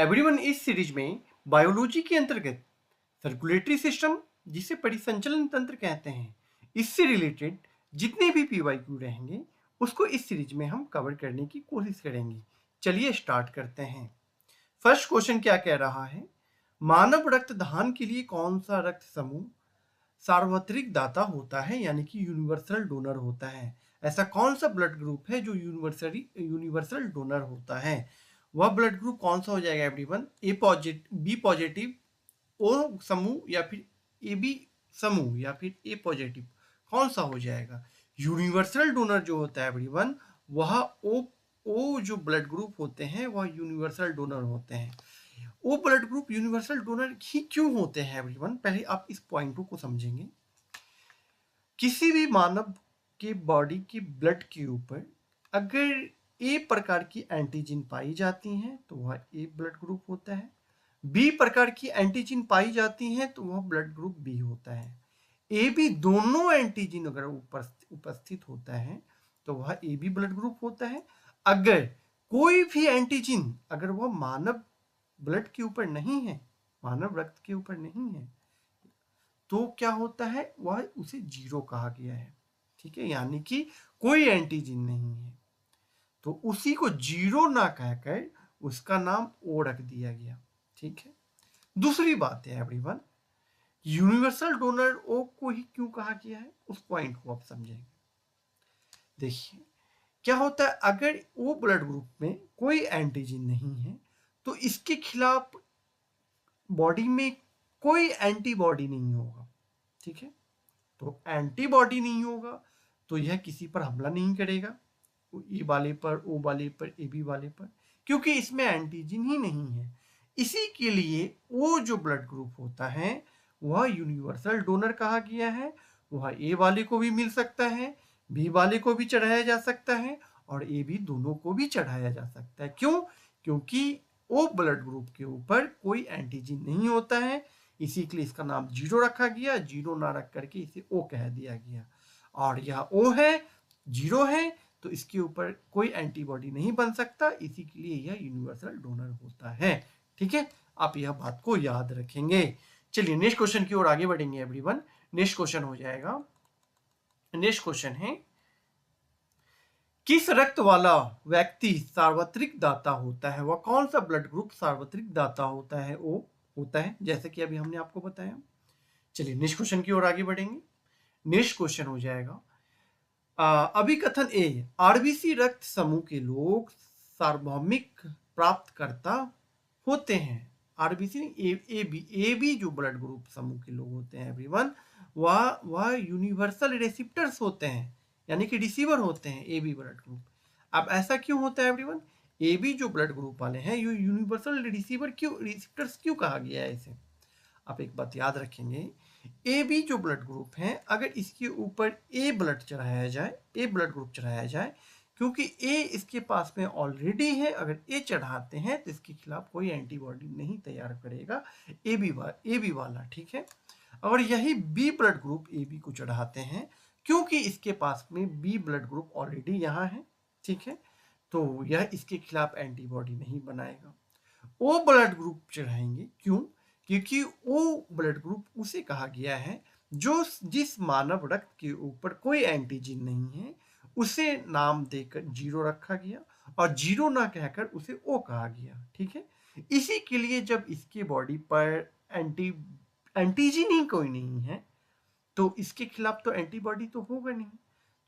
Everyone इस series में biology के अंतर्गत सर्कुलेटरी सिस्टम, जिसे परिसंचलन तंत्र कहते हैं, इससे रिलेटेड जितने भी पीवाईक्यू रहेंगे उसको इस सीरीज में हम कवर करने की कोशिश करेंगे। चलिए स्टार्ट करते हैं। फर्स्ट क्वेश्चन क्या कह रहा है, मानव रक्त दान के लिए कौन सा रक्त समूह सार्वत्रिक दाता होता है, यानी कि यूनिवर्सल डोनर होता है। ऐसा कौन सा ब्लड ग्रुप है जो यूनिवर्सल डोनर होता है? वह ब्लड ग्रुप कौन सा हो जाएगा एवरीवन? ए पॉजिटिव, बी पॉजिटिव, ओ समूह या फिर ए बी समूह या फिर ए पॉजिटिव, कौन सा हो जाएगा? यूनिवर्सल डोनर जो होता है एवरीवन, वह ओ जो ब्लड ग्रुप होते हैं वह यूनिवर्सल डोनर होते हैं। वो ब्लड ग्रुप यूनिवर्सल डोनर ही क्यों होते हैं एवरीवन? पहले आप इस पॉइंट को समझेंगे। किसी भी मानव के बॉडी की ब्लड के ऊपर अगर ए प्रकार की एंटीजन पाई जाती हैं तो वह ए ब्लड ग्रुप होता है, बी प्रकार की एंटीजन पाई जाती हैं तो वह ब्लड ग्रुप बी होता है। ए बी दोनों एंटीजन अगर उपस्थित होता है तो वह ए बी ब्लड ग्रुप होता है। अगर कोई भी एंटीजन अगर वह मानव ब्लड के ऊपर नहीं है, मानव रक्त के ऊपर नहीं है, तो क्या होता है, वह उसे जीरो कहा गया है। ठीक है, यानी कि कोई एंटीजन नहीं है तो उसी को जीरो ना कहकर उसका नाम ओ रख दिया गया। ठीक है, दूसरी बात है एवरीवन, यूनिवर्सल डोनर ओ को ही क्यों कहा गया है, उस पॉइंट को आप समझेंगे। देखिए क्या होता है, अगर ओ ब्लड ग्रुप में कोई एंटीजन नहीं है तो इसके खिलाफ बॉडी में कोई एंटीबॉडी नहीं होगा। ठीक है, तो एंटीबॉडी नहीं होगा तो यह किसी पर हमला नहीं करेगा, ई वाले पर, ओ वाले पर, ए बी वाले पर, क्योंकि इसमें एंटीजन ही नहीं है। इसी के लिए ओ जो ब्लड ग्रुप होता है वह यूनिवर्सल डोनर कहा गया है। वह ए वाले को भी मिल सकता है, बी वाले को भी चढ़ाया जा सकता है और ए बी दोनों को भी चढ़ाया जा सकता है। क्यों? क्योंकि ओ ब्लड ग्रुप के ऊपर कोई एंटीजन नहीं होता है, इसी के लिए इसका नाम जीरो रखा गया। जीरो ना रख करके इसे ओ कह दिया गया, और यह ओ है, जीरो है, तो इसके ऊपर कोई एंटीबॉडी नहीं बन सकता, इसी के लिए यह यूनिवर्सल डोनर होता है। ठीक है, आप यह बात को याद रखेंगे। चलिए नेक्स्ट क्वेश्चन की ओर आगे बढ़ेंगे एवरीवन। नेक्स्ट क्वेश्चन हो जाएगा, नेक्स्ट क्वेश्चन है, किस रक्त वाला व्यक्ति सार्वत्रिक दाता होता है? वह कौन सा ब्लड ग्रुप सार्वत्रिक दाता होता है? ओ होता है, जैसे कि अभी हमने आपको बताया। चलिए नेक्स्ट क्वेश्चन की ओर आगे बढ़ेंगे। नेक्स्ट क्वेश्चन हो जाएगा, अभिकथन ए, आरबीसी रक्त समूह के लोग सार्वभौमिक प्राप्तकर्ता होते हैं। आरबीसी ए बी जो ब्लड ग्रुप समूह के लोग होते हैं एवरीवन, वह यूनिवर्सल रेसिप्टर्स होते हैं, यानी कि रिसीवर होते हैं ए बी ब्लड ग्रुप। अब ऐसा क्यों होता है एवरीवन? ए बी जो ब्लड ग्रुप वाले हैं ये यूनिवर्सल रिसीवर क्यों, रिसिप्टर्स क्यों कहा गया है इसे? आप एक बात याद रखेंगे, ए बी जो ब्लड ग्रुप है अगर इसके ऊपर ए ब्लड चढ़ाया जाए, ए ब्लड ग्रुप चढ़ाया जाए, क्योंकि ए इसके पास में ऑलरेडी है, अगर ए चढ़ाते हैं तो इसके खिलाफ कोई एंटीबॉडी नहीं तैयार करेगा ए बी वाला। ठीक है, और यही B blood group A B को चढ़ाते हैं क्योंकि इसके पास में बी ब्लड ग्रुप ऑलरेडी यहाँ है। ठीक है, तो यह इसके खिलाफ एंटीबॉडी नहीं बनाएगा। ओ ब्लड ग्रुप चढ़ाएंगे, क्यों? क्योंकि ओ ब्लड ग्रुप उसे कहा गया है जो जिस मानव रक्त के ऊपर कोई एंटीजन नहीं है उसे नाम देकर जीरो रखा गया, और जीरो ना कहकर उसे ओ कहा गया। ठीक है, इसी के लिए जब इसके बॉडी पर एंटीजन ही कोई नहीं है तो इसके खिलाफ तो एंटीबॉडी तो होगा नहीं,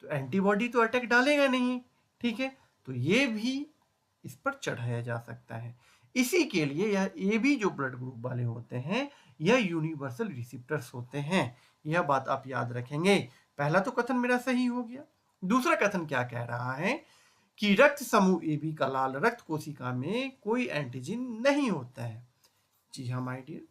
तो एंटीबॉडी तो अटैक डालेगा नहीं। ठीक है, तो ये भी इस पर चढ़ाया जा सकता है। इसी के लिए यह ए बी जो ब्लड ग्रुप वाले होते हैं यह यूनिवर्सल रिसिप्टर्स होते हैं। यह बात आप याद रखेंगे। पहला तो कथन मेरा सही हो गया। दूसरा कथन क्या कह रहा है कि रक्त समूह ए बी का लाल रक्त कोशिका में कोई एंटीजन नहीं होता है। जी हाँ माय डियर,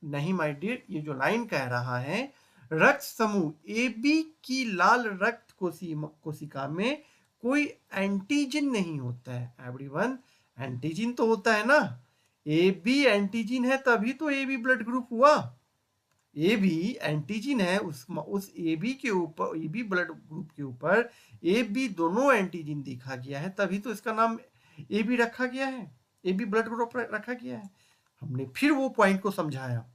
नहीं माय डियर, ये जो लाइन कह रहा है रक्त समूह ए बी की लाल रक्त कोशिका में कोई एंटीजन नहीं होता है एवरीवन। एंटीजन तो होता है ना, ए बी एंटीजन है तभी तो ए बी ब्लड ग्रुप हुआ। ए बी एंटीजन है, उस ए बी के ऊपर, ए बी ब्लड ग्रुप के ऊपर ए बी दोनों एंटीजन देखा गया है, तभी तो इसका नाम ए बी रखा गया है, ए बी ब्लड ग्रुप रखा गया है। हमने फिर वो पॉइंट को समझाया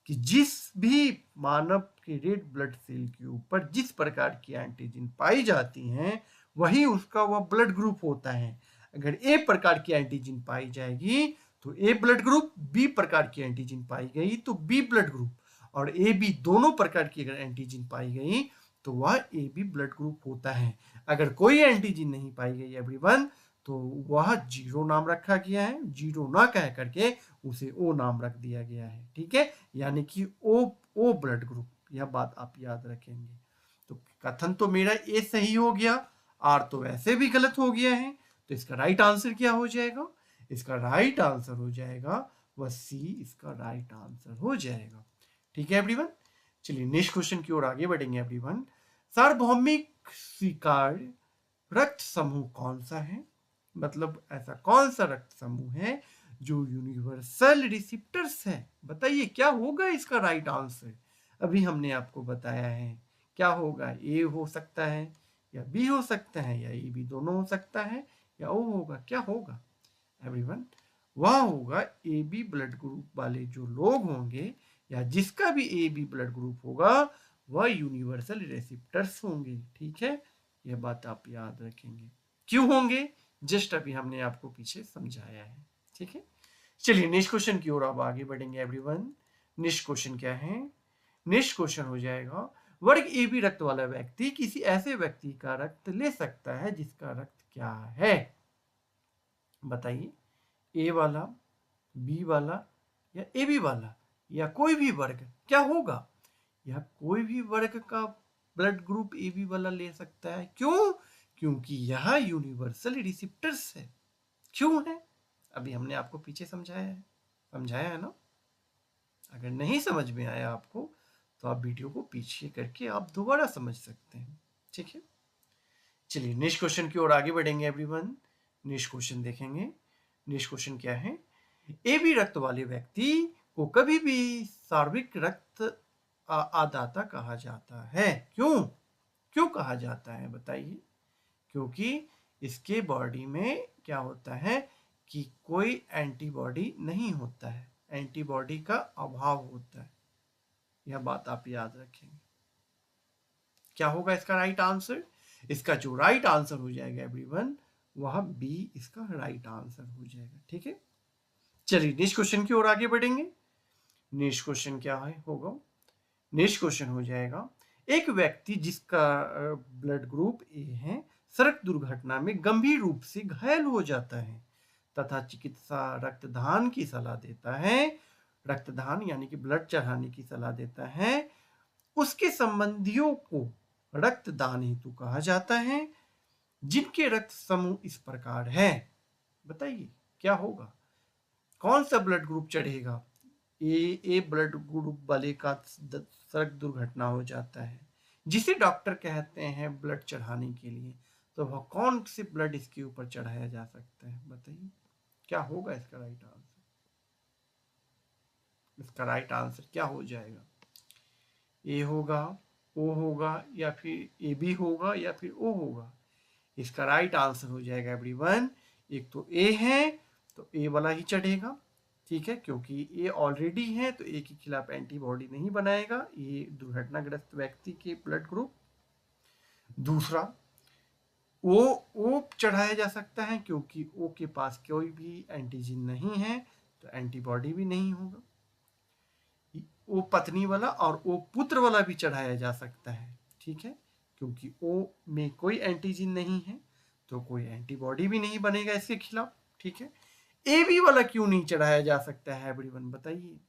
कि जिस भी मानव के रेड ब्लड सेल के ऊपर जिस प्रकार की एंटीजन पाई जाती हैं वही उसका वह ब्लड ग्रुप होता है। अगर ए प्रकार की एंटीजन पाई जाएगी तो ए ब्लड ग्रुप, बी प्रकार की एंटीजन पाई गई तो बी ब्लड ग्रुप, और ए बी दोनों प्रकार की अगर एंटीजन पाई गई तो वह ए बी ब्लड ग्रुप होता है। अगर कोई एंटीजन नहीं पाई गई एवरीवन तो वह जीरो नाम रखा गया है, जीरो ना कह करके उसे ओ नाम रख दिया गया है। ठीक है, यानी कि ओ ब्लड ग्रुप, यह बात आप याद रखेंगे। तो कथन तो मेरा ए सही हो गया, आर तो वैसे भी गलत हो गया है, तो इसका राइट आंसर क्या हो जाएगा? इसका राइट आंसर हो जाएगा वह सी, इसका राइट आंसर हो जाएगा। ठीक है एवरीवन, चलिए नेक्स्ट क्वेश्चन की ओर आगे बढ़ेंगे एवरीवन। सार्वभौमिक स्वीकार्य रक्त समूह कौन सा है? मतलब ऐसा कौन सा रक्त समूह है जो यूनिवर्सल रिसेप्टर्स है? बताइए क्या होगा इसका राइट आंसर? अभी हमने आपको बताया है क्या होगा। ए हो सकता है या बी हो सकता है या ए बी दोनों हो सकता है या ओ होगा। क्या होगा एवरीवन? वह होगा ए बी ब्लड ग्रुप वाले जो लोग होंगे या जिसका भी ए बी ब्लड ग्रुप होगा वह यूनिवर्सल रिसेप्टर्स होंगे। ठीक है, यह बात आप याद रखेंगे। क्यों होंगे? जस्ट अभी हमने आपको पीछे समझाया है। ठीक है, चलिए नेक्स्ट क्वेश्चन की ओर अब आगे बढ़ेंगे एवरीवन। नेक्स्ट क्वेश्चन क्या है? नेक्स्ट क्वेश्चन हो जाएगा, वर्ग ए बी रक्त वाला व्यक्ति किसी ऐसे व्यक्ति का रक्त ले सकता है जिसका रक्त क्या है? बताइए, ए वाला, बी वाला या ए बी वाला या कोई भी वर्ग, क्या होगा? यह कोई भी वर्ग का ब्लड ग्रुप ए बी वाला ले सकता है। क्यों? क्योंकि यह यूनिवर्सल रिसेप्टर्स है। क्यों है? अभी हमने आपको पीछे समझाया है ना। अगर नहीं समझ में आया आपको तो आप वीडियो को पीछे करके आप दोबारा समझ सकते हैं। ठीक है, चलिए नेक्स्ट क्वेश्चन की ओर आगे बढ़ेंगे एवरीवन। नेक्स्ट क्वेश्चन देखेंगे। नेक्स्ट क्वेश्चन क्या है? ए बी रक्त वाले व्यक्ति को कभी भी सार्वत्रिक रक्त आदाता कहा जाता है। क्यों? क्यों कहा जाता है बताइए? क्योंकि इसके बॉडी में क्या होता है कि कोई एंटीबॉडी नहीं होता है, एंटीबॉडी का अभाव होता है। यह बात आप याद रखेंगे। क्या होगा इसका राइट आंसर? इसका जो राइट आंसर हो जाएगा एवरीवन वह बी इसका राइट आंसर हो जाएगा। ठीक है, चलिए नेक्स्ट क्वेश्चन की ओर आगे बढ़ेंगे। नेक्स्ट क्वेश्चन क्या है होगा? नेक्स्ट क्वेश्चन हो जाएगा, एक व्यक्ति जिसका ब्लड ग्रुप ए है सड़क दुर्घटना में गंभीर रूप से घायल हो जाता है तथा चिकित्सा रक्तदान की सलाह देता है, रक्तदान यानी कि ब्लड चढ़ाने की सलाह देता है, उसके संबंधियों को रक्तदान हेतु कहा जाता है जिनके रक्त समूह इस प्रकार है। बताइए क्या होगा? कौन सा ब्लड ग्रुप चढ़ेगा? ए ब्लड ग्रुप वाले का सड़क दुर्घटना हो जाता है जिसे डॉक्टर कहते हैं ब्लड चढ़ाने के लिए, तो वह कौन से ब्लड इसके ऊपर चढ़ाया जा सकता है? बताइए क्या होगा इसका राइट आंसर? इसका राइट आंसर क्या हो जाएगा? ए होगा, ओ होगा या फिर ए बी होगा या फिर ओ होगा? इसका राइट आंसर हो जाएगा एवरीवन, एक तो ए है तो ए वाला ही चढ़ेगा। ठीक है, क्योंकि ये ऑलरेडी है तो ए के खिलाफ एंटीबॉडी नहीं बनाएगा, ये दुर्घटनाग्रस्त व्यक्ति के ब्लड ग्रुप। दूसरा ओ चढ़ाया जा सकता है क्योंकि ओ के पास कोई भी एंटीजन नहीं है तो एंटीबॉडी भी नहीं होगा। ओ पत्नी वाला और ओ पुत्र वाला भी चढ़ाया जा सकता है। ठीक है, क्योंकि ओ में कोई एंटीजन नहीं है तो कोई एंटीबॉडी भी नहीं बनेगा इसके खिलाफ। ठीक है, ए बी वाला क्यों नहीं चढ़ाया जा सकता है एवरीवन बताइए?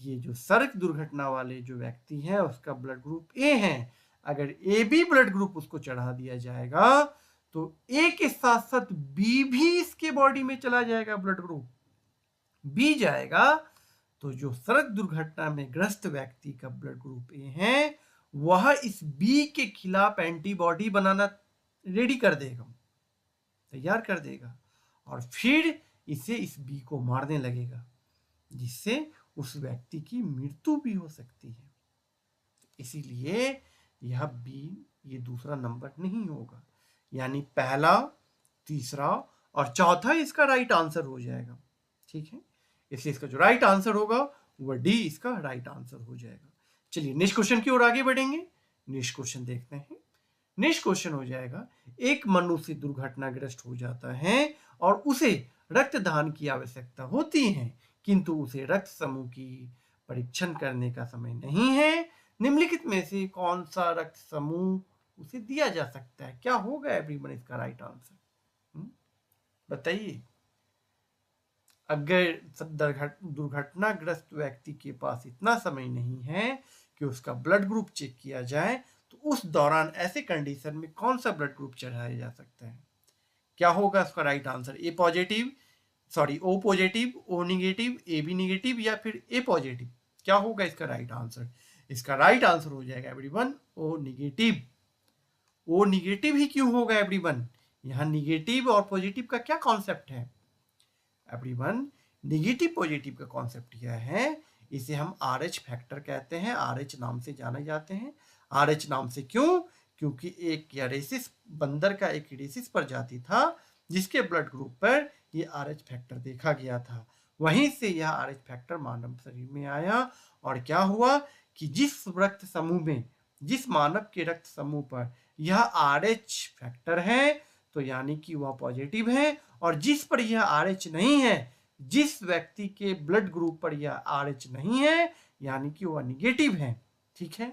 ये जो सड़क दुर्घटना वाले जो व्यक्ति हैं उसका ब्लड ग्रुप ए है, अगर ए बी ब्लड ग्रुप उसको चढ़ा दिया जाएगा तो ए के साथ साथ बी भी इसके बॉडी में चला जाएगा, ब्लड ग्रुप बी जाएगा तो जो सड़क दुर्घटना में ग्रस्त व्यक्ति का ब्लड ग्रुप ए है वह इस बी के खिलाफ एंटीबॉडी बनाना रेडी कर देगा, तैयार कर देगा और फिर इसे इस बी को मारने लगेगा जिससे उस व्यक्ति की मृत्यु भी हो सकती है। इसीलिए यह बी ये दूसरा नंबर नहीं होगा, यानी पहला, तीसरा और चौथा इसका राइट आंसर हो जाएगा। ठीक है, इसलिए इसका जो राइट आंसर होगा वह डी इसका राइट आंसर हो जाएगा। चलिए नेक्स्ट क्वेश्चन की ओर आगे बढ़ेंगे। नेक्स्ट क्वेश्चन देखते हैं। नेक्स्ट क्वेश्चन हो जाएगा, एक मनुष्य दुर्घटनाग्रस्त हो जाता है और उसे रक्तदान की आवश्यकता होती है, किंतु उसे रक्त समूह की परीक्षण करने का समय नहीं है। निम्नलिखित में से कौन सा रक्त समूह उसे दिया जा सकता है? क्या होगा एवरीवन इसका राइट आंसर? बताइए। अगर दुर्घटनाग्रस्त व्यक्ति के पास इतना समय नहीं है कि उसका ब्लड ग्रुप चेक किया जाए, तो उस दौरान ऐसे कंडीशन में कौन सा ब्लड ग्रुप चढ़ाया जा सकता है? क्या होगा इसका right answer? A positive, sorry O positive, O negative, A B negative या फिर ए पॉजिटिव? क्या होगा इसका राइट आंसर? इसका राइट आंसर हो जाएगा everyone O negative. O negative ही क्यों होगा एवरीवन? यहाँ निगेटिव और पॉजिटिव का क्या कॉन्सेप्ट है एवरीवन? निगेटिव पॉजिटिव का कॉन्सेप्ट यह है, इसे हम RH फैक्टर कहते हैं, RH नाम से जाने जाते हैं। RH नाम से क्यों? क्योंकि एक रेसिस बंदर का एक रेसिस प्रजाति था जिसके ब्लड ग्रुप पर ये RH फैक्टर देखा गया था। वहीं से यह RH फैक्टर मानव शरीर में आया और क्या हुआ कि जिस रक्त समूह में, जिस मानव के रक्त समूह पर यह RH फैक्टर है, तो यानी कि वह पॉजिटिव है, और जिस पर यह RH नहीं है, जिस व्यक्ति के ब्लड ग्रुप पर यह RH नहीं है, यानी कि वह निगेटिव है। ठीक है,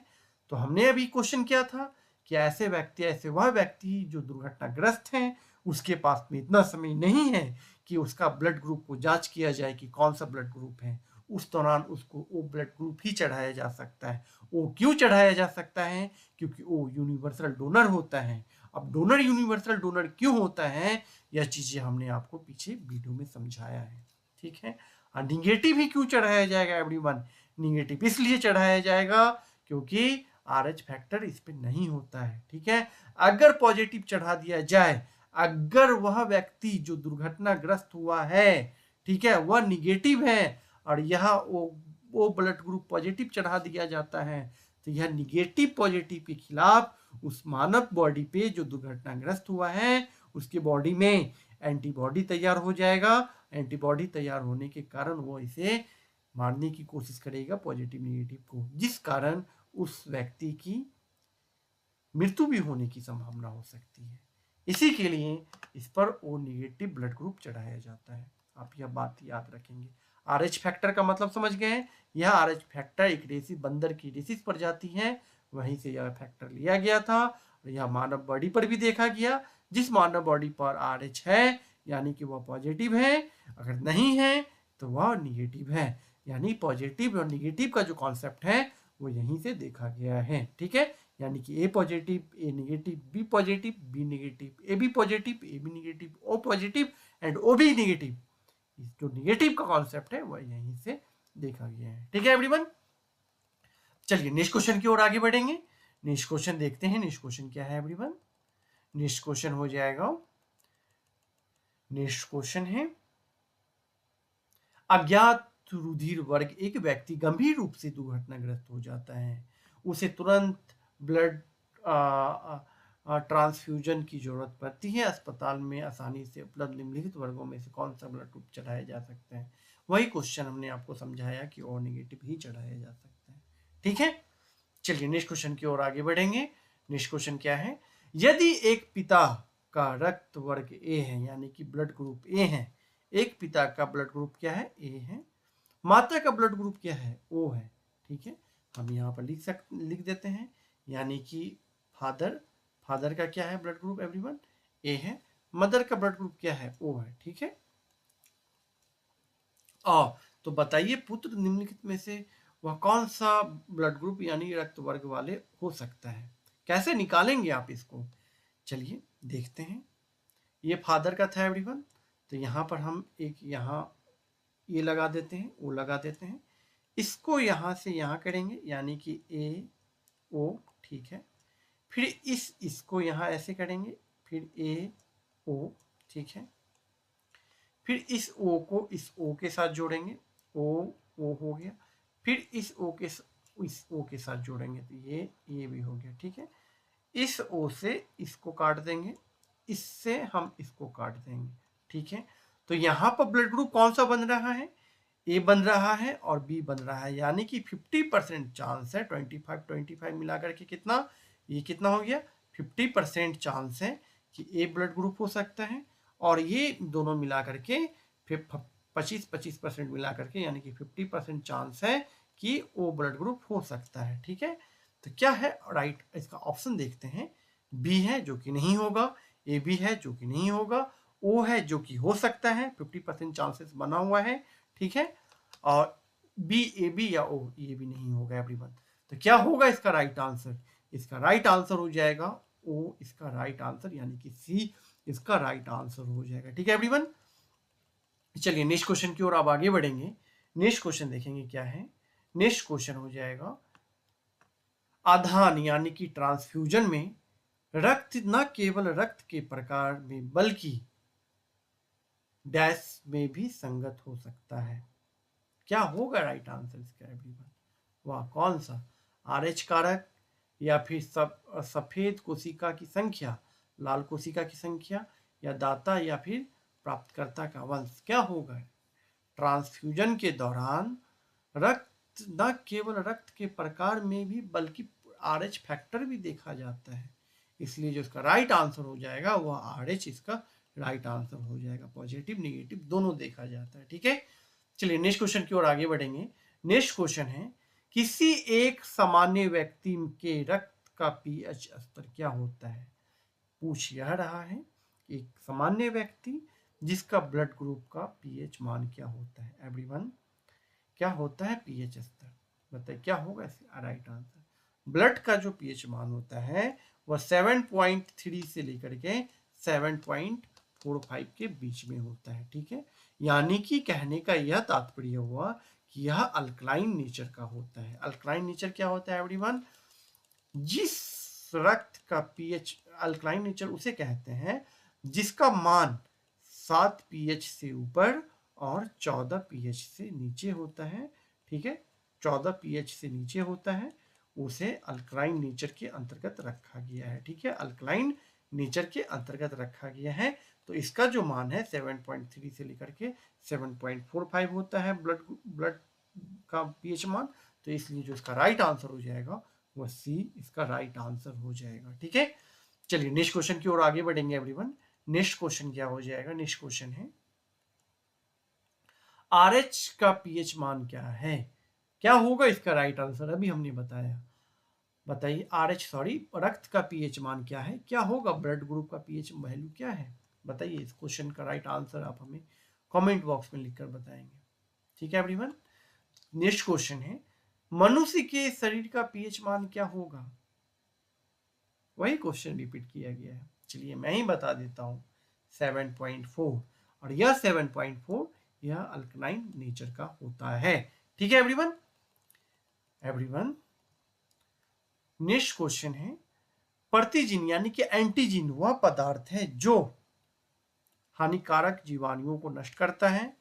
तो हमने अभी क्वेश्चन किया था कि ऐसे व्यक्ति, ऐसे वह व्यक्ति जो दुर्घटनाग्रस्त हैं, उसके पास में इतना समय नहीं है कि उसका ब्लड ग्रुप को जांच किया जाए कि कौन सा ब्लड ग्रुप है। उस दौरान उसको ओ ब्लड ग्रुप ही चढ़ाया जा सकता है। ओ क्यों चढ़ाया जा सकता है? क्योंकि ओ यूनिवर्सल डोनर होता है। अब डोनर यूनिवर्सल डोनर क्यों होता है, यह चीजें हमने आपको पीछे वीडियो में समझाया है। ठीक है, और निगेटिव ही क्यों चढ़ाया जाएगा एवरीवन? निगेटिव इसलिए चढ़ाया जाएगा क्योंकि RH फैक्टर इस पे नहीं होता है। ठीक है, अगर पॉजिटिव चढ़ा दिया जाए, अगर वह व्यक्ति जो दुर्घटनाग्रस्त हुआ है, ठीक है, वह निगेटिव है और यह वो ब्लड ग्रुप पॉजिटिव चढ़ा दिया जाता है, तो यह निगेटिव पॉजिटिव के खिलाफ उस मानव बॉडी पे जो दुर्घटनाग्रस्त हुआ है, उसके बॉडी में एंटीबॉडी तैयार हो जाएगा। एंटीबॉडी तैयार होने के कारण वो इसे मारने की कोशिश करेगा पॉजिटिव निगेटिव को, जिस कारण उस व्यक्ति की मृत्यु भी होने की संभावना हो सकती है। इसी के लिए इस पर ओ निगेटिव ब्लड ग्रुप चढ़ाया जाता है। आप यह बात याद रखेंगे। RH फैक्टर का मतलब समझ गए हैं? यह RH फैक्टर एक रेसी बंदर की रेसिस प्रजाति है, वहीं से यह फैक्टर लिया गया था और यह मानव बॉडी पर भी देखा गया। जिस मानव बॉडी पर RH है, यानी कि वह पॉजिटिव है, अगर नहीं है तो वह निगेटिव है। यानी पॉजिटिव और निगेटिव का जो कॉन्सेप्ट है वो यहीं से देखा गया है। ठीक है, यानी कि A positive, A negative, B positive, B negative, A B positive, A B negative, O positive and O B negative. जो निगेटिव का कॉन्सेप्ट है वह यहीं से देखा गया है। ठीक है एवरीवन, चलिए नेक्स्ट क्वेश्चन की ओर आगे बढ़ेंगे। नेक्स्ट क्वेश्चन देखते हैं। नेक्स्ट क्वेश्चन क्या है एवरीवन? नेक्स्ट क्वेश्चन हो जाएगा, नेक्स्ट क्वेश्चन है, अज्ञात रुधिर वर्ग एक व्यक्ति गंभीर रूप से दुर्घटनाग्रस्त हो जाता है, उसे तुरंत ब्लड ट्रांसफ्यूजन की जरूरत पड़ती है। अस्पताल में आसानी से उपलब्ध निम्नलिखित वर्गों में से कौन सा ब्लड ग्रुप चढ़ाया जा सकता है? वही क्वेश्चन हमने आपको समझाया कि ओ निगेटिव ही चढ़ाया जा सकता है। ठीक है, चलिए नेक्स्ट क्वेश्चन की ओर आगे बढ़ेंगे। नेक्स्ट क्वेश्चन क्या है, यदि एक पिता का रक्त वर्ग ए है, यानी कि ब्लड ग्रुप ए है, एक पिता का ब्लड ग्रुप क्या है? ए है। माता का ब्लड ग्रुप क्या है? ओ है। ठीक है, हम यहाँ पर लिख देते हैं, यानी कि फादर का क्या है ब्लड ग्रुप एवरीवन? ए है। मदर का ब्लड ग्रुप क्या है? ओ है। ठीक है, तो बताइए पुत्र निम्नलिखित में से वह कौन सा ब्लड ग्रुप यानी रक्त वर्ग वाले हो सकता है? कैसे निकालेंगे आप इसको? चलिए देखते हैं। ये फादर का था एवरीवन, तो यहाँ पर हम एक यहाँ ये लगा देते हैं, ओ लगा देते हैं। इसको यहाँ से यहाँ करेंगे, यानी कि ए ओ। ठीक है, फिर इसको यहाँ ऐसे करेंगे, फिर ए ओ। ठीक है, फिर इस ओ को इस ओ के साथ जोड़ेंगे, ओ हो गया। फिर इस ओ के साथ जोड़ेंगे, तो ये भी हो गया। ठीक है, इस ओ से इसको काट देंगे, इससे हम इसको काट देंगे, ठीक है, तो यहाँ पर ब्लड ग्रुप कौन सा बन रहा है, ए बन रहा है और बी बन रहा है, यानी कि 50% चांस है, 25 मिला करके कितना, ये कितना हो गया, 50% चांस है कि ए ब्लड ग्रुप हो सकता है, और ये दोनों मिला करके फिर 25% मिला करके यानी कि 50% चांस है कि ओ ब्लड ग्रुप हो सकता है। ठीक है, तो क्या है राइट, इसका ऑप्शन देखते हैं, बी है जो कि नहीं होगा, ए बी है जो कि नहीं होगा, ओ है जो कि हो सकता है, 50% चांसेस बना हुआ है। ठीक है, और बी ए बी या ओ ये भी नहीं होगा एवरीवन। तो क्या होगा इसका राइट आंसर, इसका राइट आंसर हो जाएगा ओ, इसका राइट आंसर यानी कि सी इसका राइट आंसर हो जाएगा। ठीक है एवरीवन, चलिए नेक्स्ट क्वेश्चन की ओर आप आगे बढ़ेंगे। नेक्स्ट क्वेश्चन देखेंगे क्या है, नेक्स्ट क्वेश्चन हो जाएगा, आधान यानी कि ट्रांसफ्यूजन में रक्त न केवल रक्त के प्रकार में बल्कि डैश में भी संगत हो सकता है। क्या होगा राइट आंसर इसका एवरीवन, वह कौन सा, आरएच कारक या फिर सफेद कोशिका की संख्या, लाल कोशिका की संख्या, या दाता या फिर प्राप्तकर्ता का वंश, क्या होगा। ट्रांसफ्यूजन के दौरान रक्त न केवल रक्त के प्रकार में भी बल्कि आरएच फैक्टर भी देखा जाता है, इसलिए जो इसका राइट आंसर हो जाएगा वह आरएच इसका राइट आंसर हो जाएगा, पॉजिटिव नेगेटिव दोनों देखा जाता है। ठीक है, चलिए नेक्स्ट क्वेश्चन की ओर आगे बढ़ेंगे। नेक्स्ट क्वेश्चन है, किसी एक सामान्य व्यक्ति के रक्त का पीएच स्तर क्या होता है। पूछ यह रहा है, एक सामान्य व्यक्ति जिसका ब्लड ग्रुप का पीएच मान क्या होता है एवरीवन, क्या होता है पीएच स्तर, बताइए क्या होगा इसका राइट आंसर। ब्लड का जो पीएच मान होता है वह 7.3 से लेकर के 7.45 के बीच में होता है। ठीक है, यानी कि कहने का यह तात्पर्य हुआ कि यह अल्कलाइन नेचर का होता है। अल्कलाइन नेचर क्या होता है एवरीवन, जिस रक्त का पीएच, अल्कलाइन नेचर उसे कहते हैं जिसका मान 7 पीएच से ऊपर और 14 पीएच से नीचे होता है। ठीक है, 14 पीएच से नीचे होता है, उसे अल्कलाइन नेचर के अंतर्गत रखा गया है। ठीक है, अल्कलाइन नेचर के अंतर्गत रखा गया है, तो इसका जो मान है 7.3 से लेकर के 7.45 होता है ब्लड का पीएच मान, तो इसलिए जो इसका राइट आंसर हो जाएगा वह सी इसका राइट आंसर हो जाएगा। ठीक है, चलिए नेक्स्ट क्वेश्चन की ओर आगे बढ़ेंगे एवरीवन। नेक्स्ट क्वेश्चन क्या हो जाएगा, नेक्स्ट क्वेश्चन है, आरएच का पीएच मान क्या है, क्या होगा इसका राइट आंसर, अभी हमने बताया, बताइए आरएच सॉरी रक्त का पीएच मान क्या है, क्या होगा ब्लड ग्रुप का पीएच वैल्यू क्या है, बताइए इस क्वेश्चन का राइट आंसर आप हमें कमेंट बॉक्स में लिखकर बताएंगे। ठीक है एवरीवन, नेक्स्ट क्वेश्चन है, मनुष्य के शरीर का पीएच मान क्या होगा, वही क्वेश्चन रिपीट किया गया है, चलिए मैं ही बता देता हूं 7.4, और यह 7.4 यह अल्कलाइन नेचर का होता है। ठीक है एवरीवन, एवरीवन नेक्स्ट क्वेश्चन है, प्रतिजीन यानी कि एंटीजीन वह पदार्थ है जो हानिकारक जीवाणुओं को नष्ट करता है,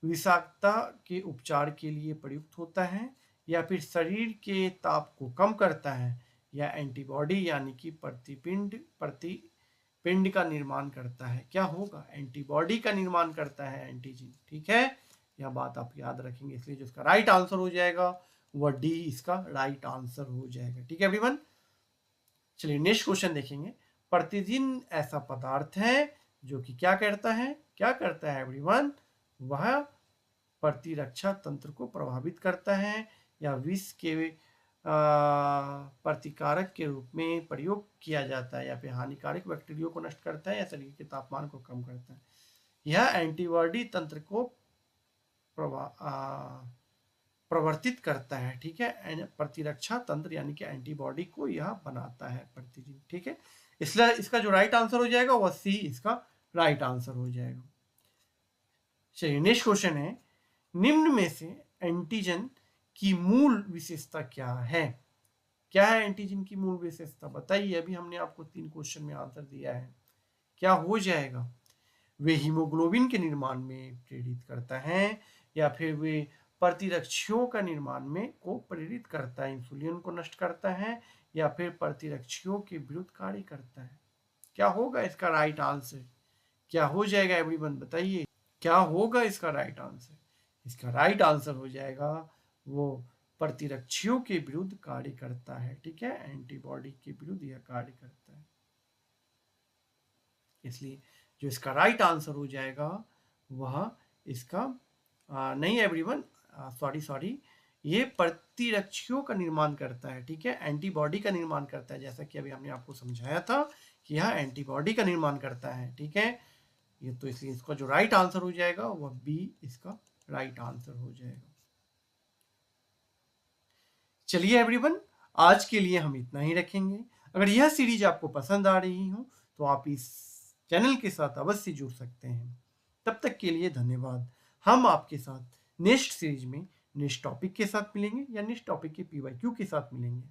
विषाक्तता के उपचार के लिए प्रयुक्त होता है, या फिर शरीर के ताप को कम करता है, या एंटीबॉडी यानी कि प्रतिपिंड का निर्माण करता है, क्या होगा एंटीबॉडी का निर्माण करता है एंटीजीन। ठीक है, यह बात आप याद रखेंगे, इसलिए जो इसका राइट आंसर हो जाएगा वह डी इसका राइट आंसर हो जाएगा। ठीक है एवरीवन, चलिए नेक्स्ट क्वेश्चन देखेंगे, प्रतिजीन ऐसा पदार्थ है जो कि क्या करता है, क्या करता है एवरीवन, वह प्रतिरक्षा तंत्र को प्रभावित करता है, या विष के प्रतिकारक के रूप में प्रयोग किया जाता है, या फिर हानिकारक बैक्टीरिया को नष्ट करता है, या शरीर के तापमान को कम करता है, यह एंटीबॉडी तंत्र को प्रवर्तित करता है। ठीक है, प्रतिरक्षा तंत्र यानी कि एंटीबॉडी को यह बनाता है प्रतिजीन। ठीक है, इसलिए इसका जो राइट आंसर हो जाएगा वह सी इसका राइट आंसर हो जाएगा। चलिए नेक्स्ट क्वेश्चन है, निम्न में से एंटीजन की मूल विशेषता क्या है, क्या है एंटीजन की मूल विशेषता, बताइए, अभी हमने आपको 3 क्वेश्चन में आंसर दिया है, क्या हो जाएगा, वे हीमोग्लोबिन के निर्माण में प्रेरित करता है, या फिर वे प्रतिरक्षियों का निर्माण में को प्रेरित करता है, इंसुलिन को नष्ट करता है, या फिर प्रतिरक्षियों के विरुद्ध कार्य करता है, क्या होगा इसका राइट आंसर, क्या हो जाएगा एवरीवन, बताइए क्या होगा इसका राइट आंसर? इसका राइट आंसर हो जाएगा वो प्रतिरक्षियों के विरुद्ध कार्य करता है, ठीक है, एंटीबॉडी के विरुद्ध यह कार्य करता है। इसलिए जो इसका राइट आंसर हो जाएगा वह इसका नहीं एवरीवन, सॉरी, ये प्रतिरक्षियों का निर्माण करता है, ठीक है, एंटीबॉडी का निर्माण करता है, जैसा कि अभी हमने आपको समझाया था कि यह एंटीबॉडी का निर्माण करता है, ठीक है। ये तो इसलिए इसका जो राइट आंसर हो जाएगा वह बी इसका राइट आंसर हो जाएगा। चलिए एवरीवन, आज के लिए हम इतना ही रखेंगे। अगर यह सीरीज आपको पसंद आ रही हो तो आप इस चैनल के साथ अवश्य जुड़ सकते हैं। तब तक के लिए धन्यवाद। हम आपके साथ नेक्स्ट सीरीज में नेक्स्ट टॉपिक के साथ मिलेंगे या नेक्स्ट टॉपिक के PYQ के साथ मिलेंगे।